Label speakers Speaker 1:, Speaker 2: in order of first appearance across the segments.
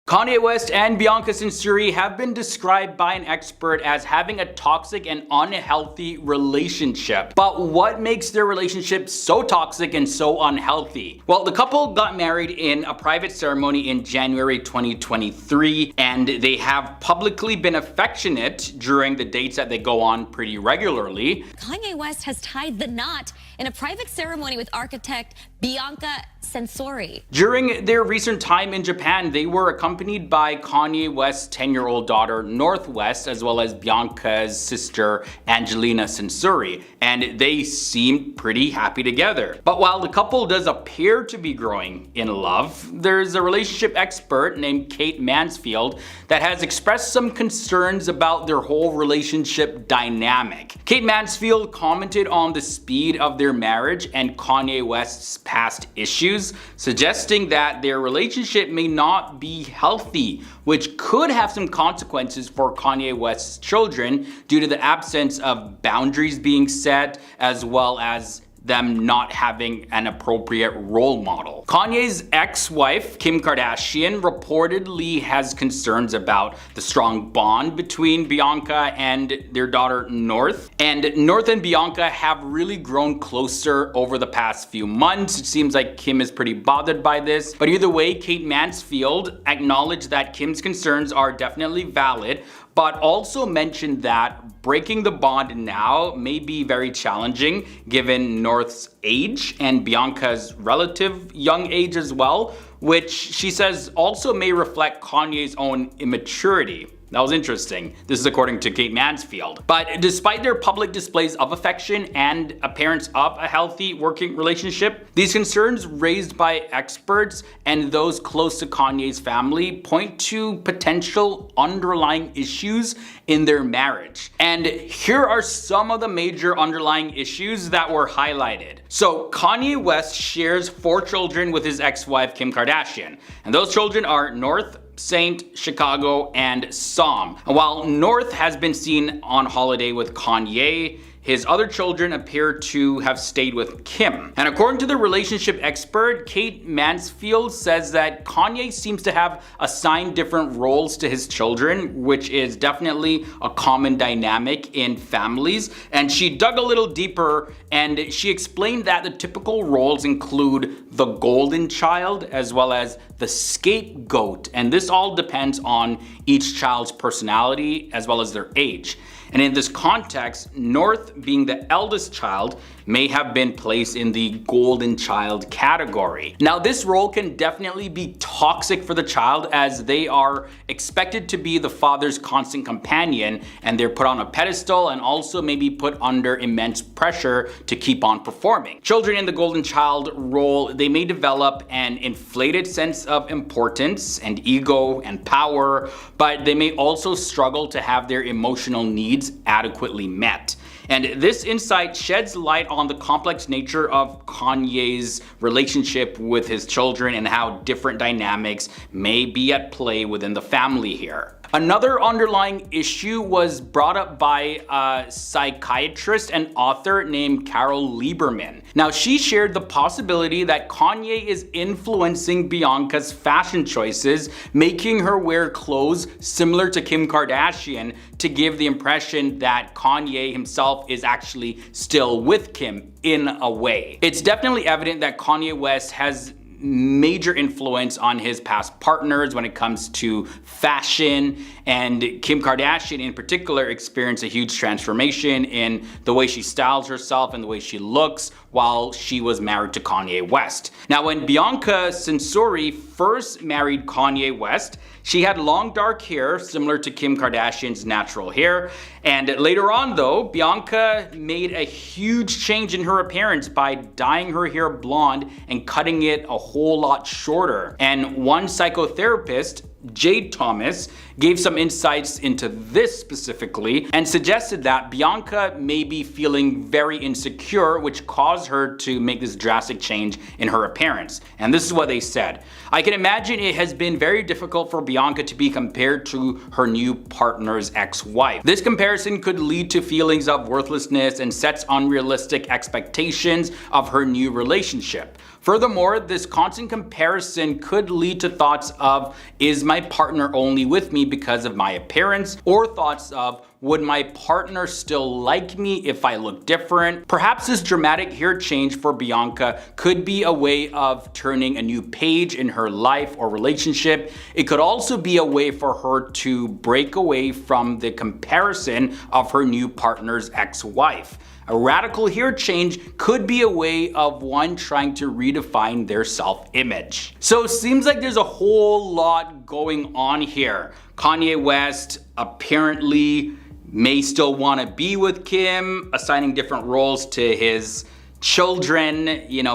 Speaker 1: Kanye West and Bianca Censuri have been described by an expert as having a toxic and unhealthy relationship. But what makes their relationship so toxic and so unhealthy? Well, the couple got married in a private ceremony in January 2023, and they have publicly been affectionate during the dates that they go on pretty regularly.
Speaker 2: Kanye West has tied the knot in a private ceremony with architect Bianca Censuri.
Speaker 1: During their recent time in Japan, they were accompanied by Kanye West's 10-year-old daughter Northwest, as well as Bianca's sister Angelina Censuri, and they seemed pretty happy together. But while the couple does appear to be growing in love, there's a relationship expert named Kate Mansfield that has expressed some concerns about their whole relationship dynamic. Kate Mansfield commented on the speed of their marriage and Kanye West's past issues, suggesting that their relationship may not be healthy, which could have some consequences for Kanye West's children due to the absence of boundaries being set, as well as them not having an appropriate role model. Kanye's ex-wife, Kim Kardashian, reportedly has concerns about the strong bond between Bianca and their daughter North. And North and Bianca have really grown closer over the past few months. It seems like Kim is pretty bothered by this. But either way, Kate Mansfield acknowledged that Kim's concerns are definitely valid, but also mentioned that breaking the bond now may be very challenging given North's age and Bianca's relative young age as well, which she says also may reflect Kanye's own immaturity. That was interesting. This is according to Kate Mansfield. But despite their public displays of affection and appearance of a healthy working relationship, these concerns raised by experts and those close to Kanye's family point to potential underlying issues in their marriage. And here are some of the major underlying issues that were highlighted. So Kanye West shares 4 children with his ex-wife Kim Kardashian, and those children are North, Saint, Chicago, and Psalm. And while North has been seen on holiday with Kanye, his other children appear to have stayed with Kim. And according to the relationship expert, Kate Mansfield says that Kanye seems to have assigned different roles to his children, which is definitely a common dynamic in families. And she dug a little deeper and she explained that the typical roles include the golden child as well as the scapegoat. And this all depends on each child's personality as well as their age. And in this context, North, being the eldest child, may have been placed in the golden child category. Now, this role can definitely be toxic for the child as they are expected to be the father's constant companion, and they're put on a pedestal and also maybe put under immense pressure to keep on performing. Children in the golden child role, they may develop an inflated sense of importance and ego and power, but they may also struggle to have their emotional needs adequately met. And this insight sheds light on the complex nature of Kanye's relationship with his children and how different dynamics may be at play within the family here. Another underlying issue was brought up by a psychiatrist and author named Carol Lieberman. Now, she shared the possibility that Kanye is influencing Bianca's fashion choices, making her wear clothes similar to Kim Kardashian to give the impression that Kanye himself is actually still with Kim in a way. It's definitely evident that Kanye West has major influence on his past partners when it comes to fashion, and Kim Kardashian in particular experienced a huge transformation in the way she styles herself and the way she looks while she was married to Kanye West. Now, when Bianca Censuri first married Kanye West, she had long dark hair similar to Kim Kardashian's natural hair, and later on though, Bianca made a huge change in her appearance by dyeing her hair blonde and cutting it a whole lot shorter. And one psychotherapist, Jade Thomas, gave some insights into this specifically and suggested that Bianca may be feeling very insecure, which caused her to make this drastic change in her appearance. And this is what they said: "I can imagine it has been very difficult for Bianca to be compared to her new partner's ex-wife. This comparison could lead to feelings of worthlessness and sets unrealistic expectations of her new relationship. Furthermore, this constant comparison could lead to thoughts of, is my partner only with me because of my appearance? Or thoughts of, would my partner still like me if I look different? Perhaps this dramatic hair change for Bianca could be a way of turning a new page in her life or relationship. It could also be a way for her to break away from the comparison of her new partner's ex-wife. A radical hair change could be a way of one trying to redefine their self-image. So it seems like there's a whole lot going on here. Kanye West apparently may still want to be with Kim, assigning different roles to his children,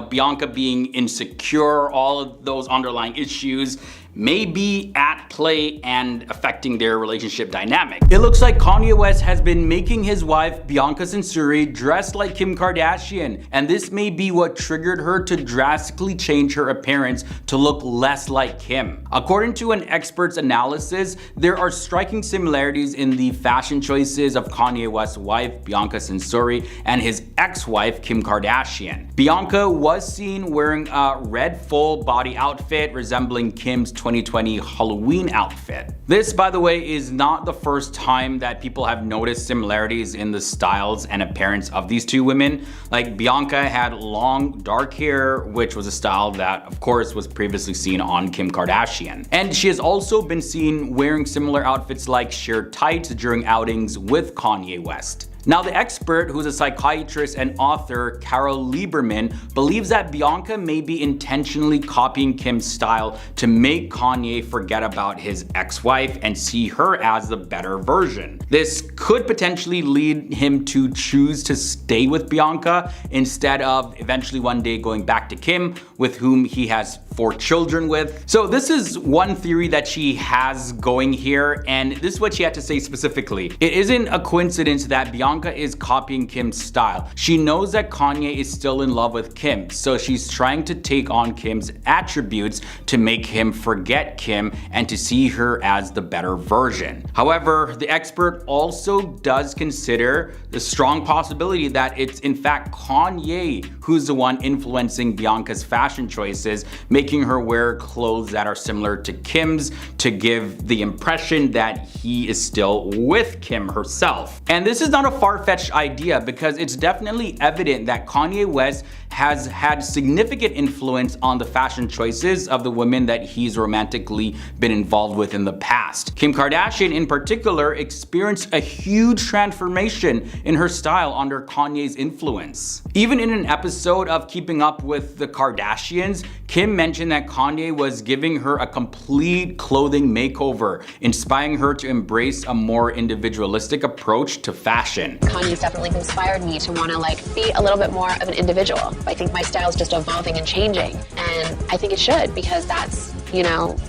Speaker 1: Bianca being insecure, all of those underlying issues may be at play and affecting their relationship dynamic. It looks like Kanye West has been making his wife Bianca Censori dress like Kim Kardashian, and this may be what triggered her to drastically change her appearance to look less like Kim. According to an expert's analysis, there are striking similarities in the fashion choices of Kanye West's wife Bianca Censori and his ex-wife Kim Kardashian. Bianca was seen wearing a red full body outfit resembling Kim's 2020 Halloween outfit. This, by the way, is not the first time that people have noticed similarities in the styles and appearance of these two women. Like, Bianca had long dark hair, which was a style that of course was previously seen on Kim Kardashian. And she has also been seen wearing similar outfits like sheer tights during outings with Kanye West. Now, the expert, who's a psychiatrist and author, Carol Lieberman, believes that Bianca may be intentionally copying Kim's style to make Kanye forget about his ex-wife and see her as the better version. This could potentially lead him to choose to stay with Bianca instead of eventually one day going back to Kim, with whom he has 4 children with. So this is one theory that she has going here, and this is what she had to say specifically. It isn't a coincidence that Bianca is copying Kim's style. She knows that Kanye is still in love with Kim, so she's trying to take on Kim's attributes to make him forget Kim and to see her as the better version. However, the expert also does consider the strong possibility that it's in fact Kanye who's the one influencing Bianca's fashion choices, making her wear clothes that are similar to Kim's to give the impression that he is still with Kim herself. And this is not a far-fetched idea, because it's definitely evident that Kanye West has had significant influence on the fashion choices of the women that he's romantically been involved with in the past. Kim Kardashian in particular experienced a huge transformation in her style under Kanye's influence. Even in an episode of Keeping Up with the Kardashians, Kim mentioned that Kanye was giving her a complete clothing makeover, inspiring her to embrace a more individualistic approach to fashion.
Speaker 3: Kanye's definitely inspired me to want to be a little bit more of an individual. I think my style is just evolving and changing, and I think it should, because that's,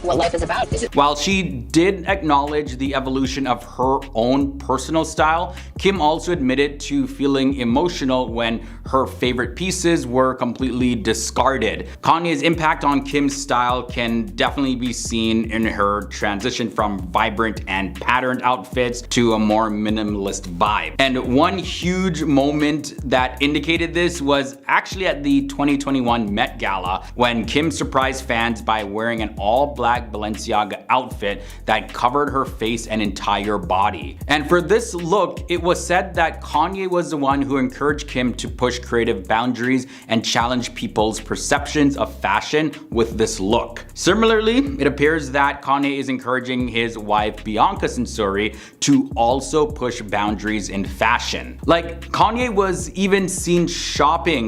Speaker 3: what life is about.
Speaker 1: While she did acknowledge the evolution of her own personal style, Kim also admitted to feeling emotional when her favorite pieces were completely discarded. Kanye's impact on Kim's style can definitely be seen in her transition from vibrant and patterned outfits to a more minimalist vibe. And one huge moment that indicated this was actually at the 2021 Met Gala, when Kim surprised fans by wearing an all-black Balenciaga outfit that covered her face and entire body. And for this look, it was said that Kanye was the one who encouraged Kim to push creative boundaries and challenge people's perceptions of fashion with this look. Similarly, it appears that Kanye is encouraging his wife Bianca Censori to also push boundaries in fashion. Like, Kanye was even seen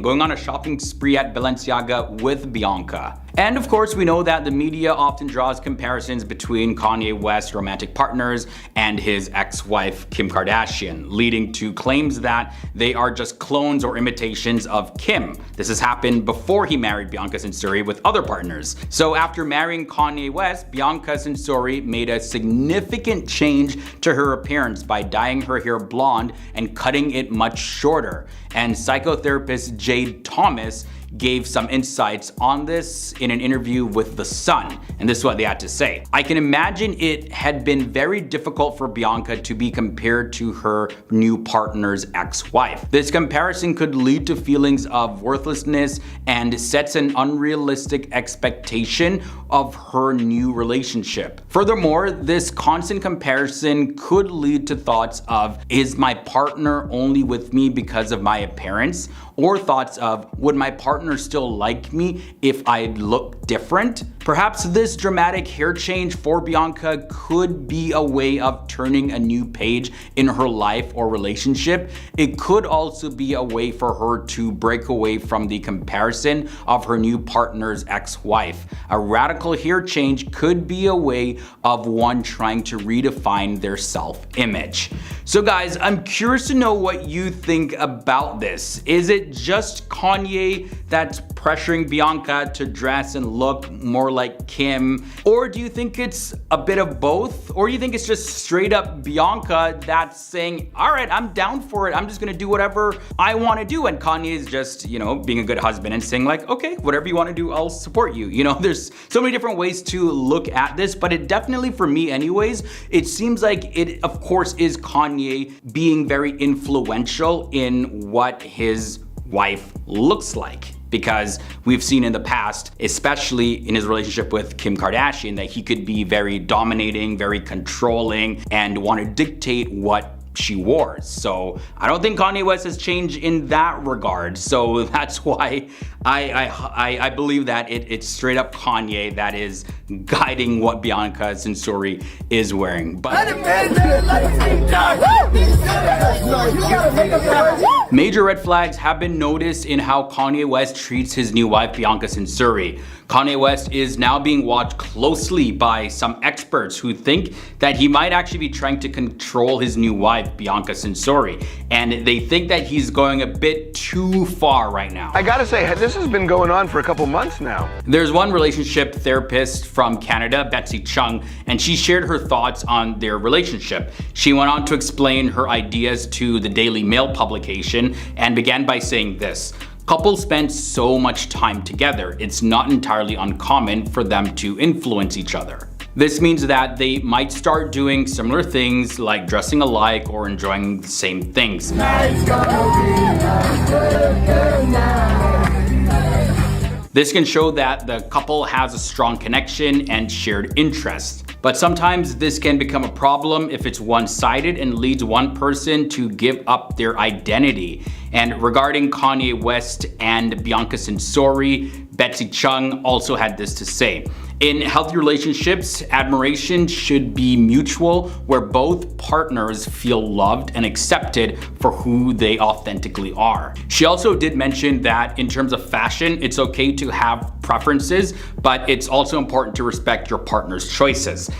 Speaker 1: going on a shopping spree at Balenciaga with Bianca. And of course, we know that the media often draws comparisons between Kanye West's romantic partners and his ex-wife Kim Kardashian, leading to claims that they are just clones or imitations of Kim. This has happened before he married Bianca Censori with other partners. So after marrying Kanye West, Bianca Censori made a significant change to her appearance by dyeing her hair blonde and cutting it much shorter. And psychotherapist Jade Thomas gave some insights on this in an interview with The Sun, and this is what they had to say. I can imagine it had been very difficult for Bianca to be compared to her new partner's ex-wife. This comparison could lead to feelings of worthlessness and sets an unrealistic expectation of her new relationship. Furthermore, this constant comparison could lead to thoughts of, is my partner only with me because of my appearance? Or thoughts of, would my partner still like me if I look different? Perhaps this dramatic hair change for Bianca could be a way of turning a new page in her life or relationship. It could also be a way for her to break away from the comparison of her new partner's ex-wife. A radical hair change could be a way of one trying to redefine their self-image. So guys, I'm curious to know what you think about this. Is it just Kanye that's pressuring Bianca to dress and look more like Kim? Or do you think it's a bit of both? Or do you think it's just straight up Bianca that's saying, all right, I'm down for it. I'm just gonna do whatever I wanna do. And Kanye is just, being a good husband and saying like, okay, whatever you wanna do, I'll support you. There's so many different ways to look at this, but it definitely, for me anyways, it seems like it, of course, is Kanye being very influential in what his wife looks like. Because we've seen in the past, especially in his relationship with Kim Kardashian, that he could be very dominating, very controlling, and want to dictate what she wore. So I don't think Kanye West has changed in that regard. So that's why I believe that it's straight up Kanye that is guiding what Bianca Censori is wearing. But major red flags have been noticed in how Kanye West treats his new wife, Bianca Censori. Kanye West is now being watched closely by some experts who think that he might actually be trying to control his new wife, Bianca Censori. And they think that he's going a bit too far right now.
Speaker 4: I gotta say, this has been going on for a couple months now.
Speaker 1: There's one relationship therapist from Canada, Betsy Chung, and she shared her thoughts on their relationship. She went on to explain her ideas to the Daily Mail publication and began by saying this: couples spend so much time together, it's not entirely uncommon for them to influence each other. This means that they might start doing similar things like dressing alike or enjoying the same things. This can show that the couple has a strong connection and shared interests. But sometimes this can become a problem if it's one-sided and leads one person to give up their identity. And regarding Kanye West and Bianca Censori, Betsy Chung also had this to say: in healthy relationships, admiration should be mutual, where both partners feel loved and accepted for who they authentically are. She also did mention that in terms of fashion, it's okay to have preferences, but it's also important to respect your partner's choices.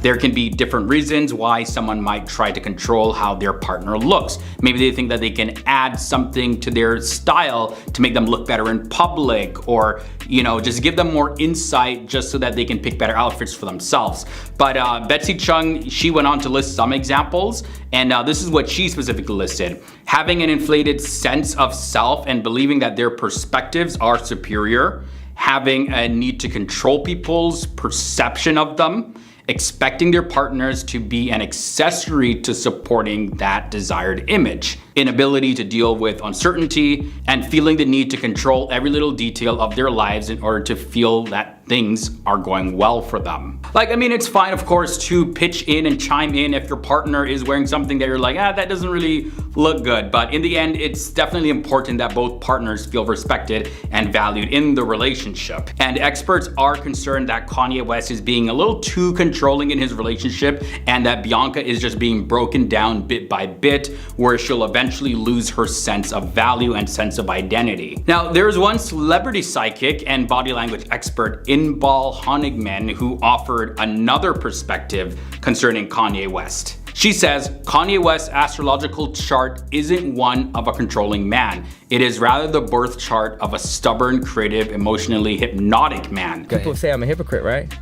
Speaker 1: There can be different reasons why someone might try to control how their partner looks. Maybe they think that they can add something to their style to make them look better in public, or just give them more insight just so that they can pick better outfits for themselves. But Betsy Chung, she went on to list some examples, and this is what she specifically listed: having an inflated sense of self and believing that their perspectives are superior, having a need to control people's perception of them, expecting their partners to be an accessory to supporting that desired image, inability to deal with uncertainty, and feeling the need to control every little detail of their lives in order to feel that things are going well for them. It's fine, of course, to pitch in and chime in if your partner is wearing something that you're like, that doesn't really look good. But in the end, it's definitely important that both partners feel respected and valued in the relationship. And experts are concerned that Kanye West is being a little too controlling in his relationship, and that Bianca is just being broken down bit by bit, where she'll eventually lose her sense of value and sense of identity. Now, there's one celebrity psychic and body language expert, Inbal Honigman, who offered another perspective concerning Kanye West. She says Kanye West's astrological chart isn't one of a controlling man. It is rather the birth chart of a stubborn, creative, emotionally hypnotic man.
Speaker 5: People say I'm a hypocrite, right?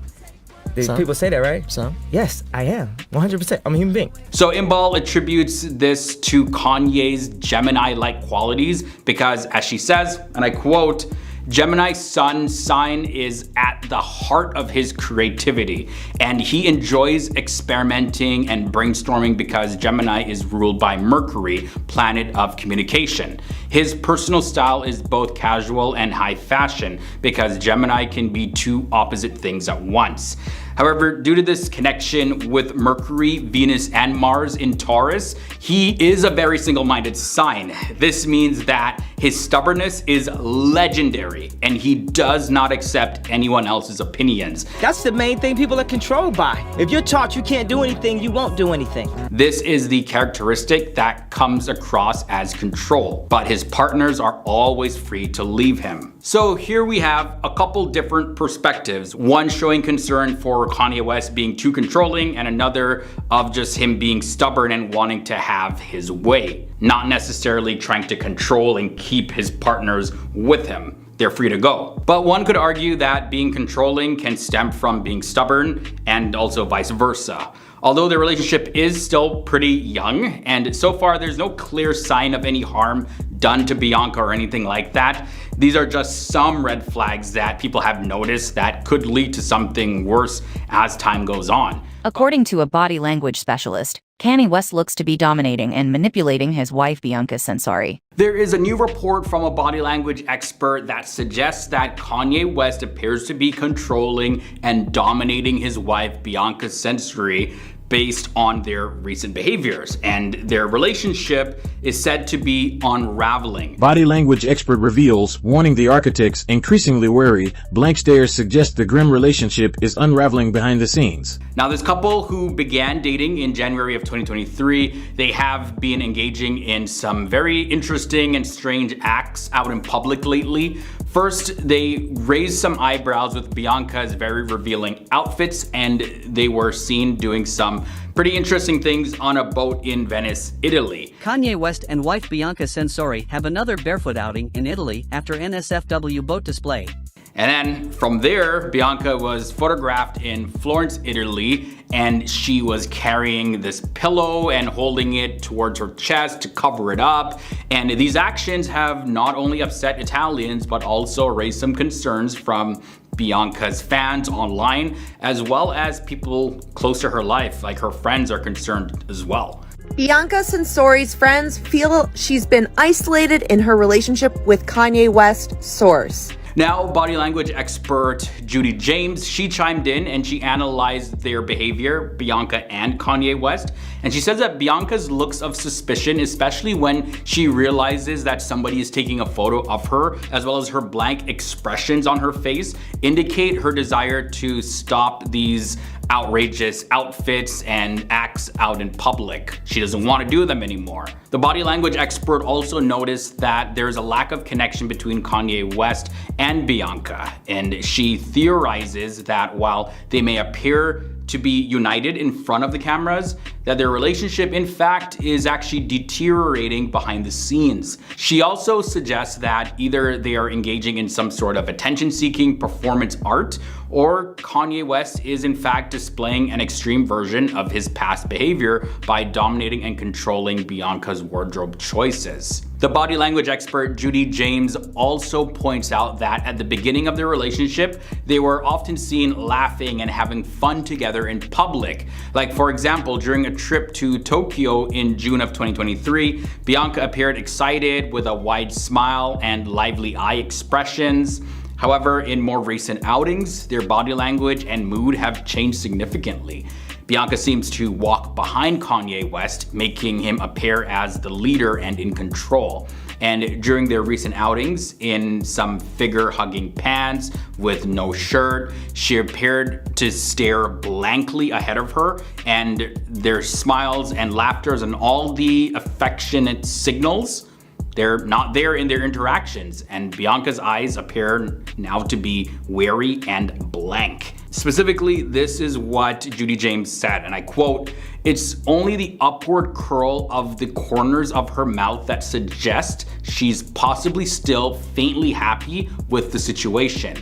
Speaker 5: People say that, right?
Speaker 6: So?
Speaker 5: Yes, I am. 100%. I'm a human being.
Speaker 1: So Imbal attributes this to Kanye's Gemini-like qualities because, as she says, and I quote, Gemini's sun sign is at the heart of his creativity, and he enjoys experimenting and brainstorming because Gemini is ruled by Mercury, planet of communication. His personal style is both casual and high fashion because Gemini can be two opposite things at once. However, due to this connection with Mercury, Venus, and Mars in Taurus, he is a very single-minded sign. This means that his stubbornness is legendary and he does not accept anyone else's opinions.
Speaker 5: That's the main thing people are controlled by. If you're taught you can't do anything, you won't do anything.
Speaker 1: This is the characteristic that comes across as control, but his partners are always free to leave him. So here we have a couple different perspectives, one showing concern for Kanye West being too controlling and another of just him being stubborn and wanting to have his way, not necessarily trying to control and keep his partners with him. They're free to go. But one could argue that being controlling can stem from being stubborn and also vice versa. Although the relationship is still pretty young, and so far there's no clear sign of any harm done to Bianca or anything like that, these are just some red flags that people have noticed that could lead to something worse as time goes on.
Speaker 7: According to a body language specialist, Kanye West looks to be dominating and manipulating his wife Bianca Censori.
Speaker 1: There is a new report from a body language expert that suggests that Kanye West appears to be controlling and dominating his wife Bianca Censori based on their recent behaviors, and their relationship is said to be unraveling.
Speaker 8: Body language expert reveals, warning the architects increasingly wary, blank stares suggest the grim relationship is unraveling behind the scenes.
Speaker 1: Now, this couple who began dating in January of 2023, they have been engaging in some very interesting and strange acts out in public lately. First, they raised some eyebrows with Bianca's very revealing outfits, and they were seen doing some pretty interesting things on a boat in Venice, Italy.
Speaker 9: Kanye West and wife Bianca Censori have another barefoot outing in Italy after NSFW boat display.
Speaker 1: And then from there, Bianca was photographed in Florence, Italy, and she was carrying this pillow and holding it towards her chest to cover it up. And these actions have not only upset Italians, but also raised some concerns from Bianca's fans online, as well as people close to her life, like her friends are concerned as well.
Speaker 10: Bianca Censori's friends feel she's been isolated in her relationship with Kanye West, source.
Speaker 1: Now, body language expert Judy James, she chimed in and she analyzed their behavior, Bianca and Kanye West. And she says that Bianca's looks of suspicion, especially when she realizes that somebody is taking a photo of her, as well as her blank expressions on her face, indicate her desire to stop these outrageous outfits and acts out in public. She doesn't want to do them anymore. The body language expert also noticed that there's a lack of connection between Kanye West and Bianca, and she theorizes that while they may appear to be united in front of the cameras, that their relationship in fact is actually deteriorating behind the scenes. She also suggests that either they are engaging in some sort of attention-seeking performance art, or Kanye West is in fact displaying an extreme version of his past behavior by dominating and controlling Bianca's wardrobe choices. The body language expert Judy James also points out that at the beginning of their relationship, they were often seen laughing and having fun together in public. Like, for example, during a trip to Tokyo in June of 2023, Bianca appeared excited with a wide smile and lively eye expressions. However, in more recent outings, their body language and mood have changed significantly. Bianca seems to walk behind Kanye West, making him appear as the leader and in control. And during their recent outings, in some figure-hugging pants with no shirt, she appeared to stare blankly ahead of her, and their smiles and laughters and all the affectionate signals, they're not there in their interactions, and Bianca's eyes appear now to be wary and blank. Specifically, this is what Judy James said, and I quote, "It's only the upward curl of the corners of her mouth that suggests she's possibly still faintly happy with the situation.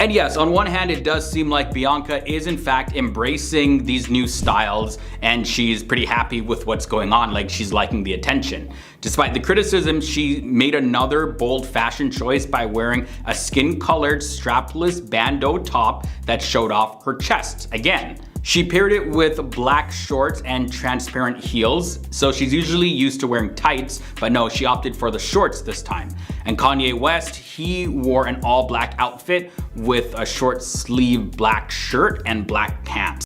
Speaker 1: And yes, on one hand, it does seem like Bianca is in fact embracing these new styles and she's pretty happy with what's going on, like she's liking the attention. Despite the criticism, she made another bold fashion choice by wearing a skin-colored strapless bandeau top that showed off her chest again. She paired it with black shorts and transparent heels, so she's usually used to wearing tights, but no, she opted for the shorts this time. And Kanye West, he wore an all black outfit with a short sleeve black shirt and black pants.